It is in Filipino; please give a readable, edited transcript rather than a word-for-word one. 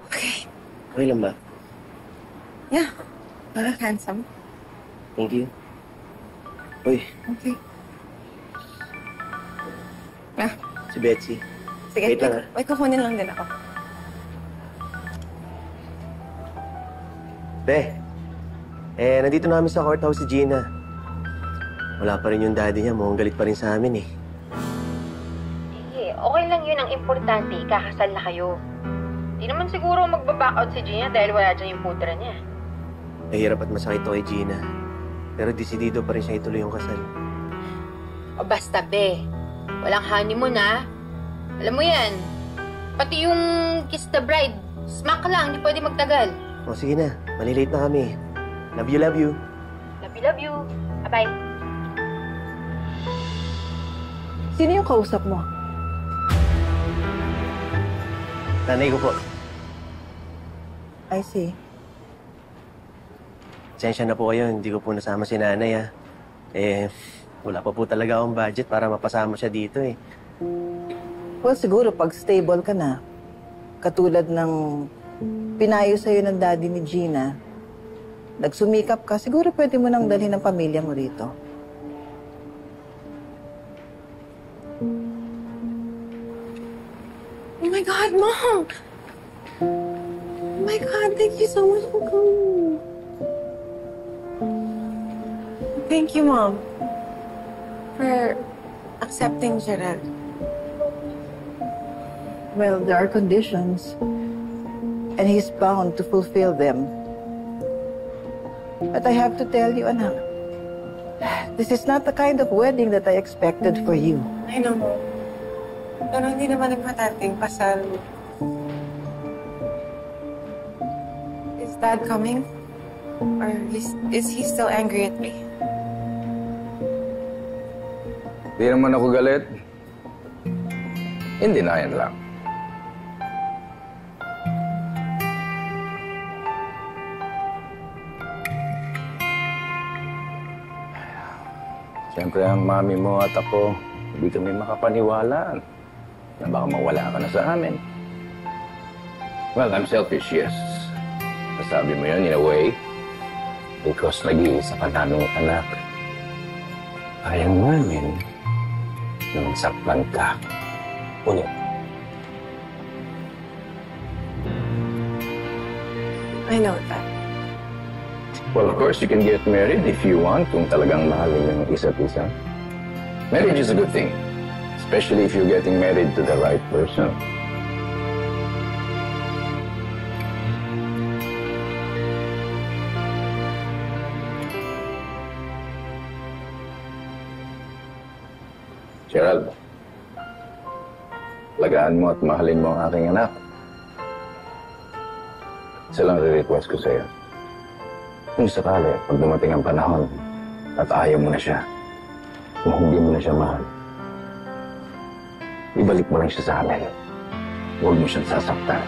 Okay. Okay lang ba? Yeah. You look handsome. Thank you. Uy, Okay. Ah, si Betsy. sige. Wait lang, Wait, kukunin lang din ako. Be, nandito namin sa courthouse si Gina. Wala pa rin yung daddy niya. Mukhang galit pa rin sa amin eh. Sige, okay lang yun. Ang importante, ikakasal na kayo. Di naman siguro magbaback out si Gina dahil wala dyan yung putra niya. Mahirap at masakit to kay Gina. Pero desidido pa rin siya ituloy yung kasal. O basta, be. Walang honeymoon, ha? Alam mo yan. Pati yung kiss the bride. Smack lang, hindi pwede magtagal. O sige na, malilate na kami. Love you, love you. Love you, love you. Bye-bye. Sino yung kausap mo? Nanay ko po. I see. Pasensya na po kayo, hindi ko po nasama si nanay wala pa po talaga akong budget para mapasama siya dito eh. Well, siguro pag stable ka na, katulad ng pinayo sa'yo ng daddy ni Gina, nagsumikap ka, siguro pwede mo nang dalhin ang pamilya mo rito. Oh my God, Mom! Oh my God, thank you so much for coming. Thank you, Mom, for accepting Gerald. Well, there are conditions, and he's bound to fulfill them. But I have to tell you, anak, this is not the kind of wedding that I expected for you. I know, Mom. Pero hindi naman importanteng kasal. Is Dad coming? Or is he still angry at me? Di naman ako galit. In denial lang. Siyempre, ang mami mo at ako, hindi kami makapaniwala na baka mawala ka na sa amin. Well, I'm selfish, yes. Nasabi mo yun, in a way, because nag-iisa ka naming anak. Ayaw namin na magsaktan ka ulit. I know that. Well, of course, you can get married if you want, kung talagang mahalin yung isa't isa. Marriage is a good thing, especially if you're getting married to the right person. Gerald, alagaan mo at mahalin mo ang aking anak. Isa lang re-request ko sa'yo. Kung sakali, pag dumating ang panahon at ayaw mo na siya, kung hindi mo na siya mahal, ibalik mo lang siya sa amin. Huwag mo siyang sasaktan.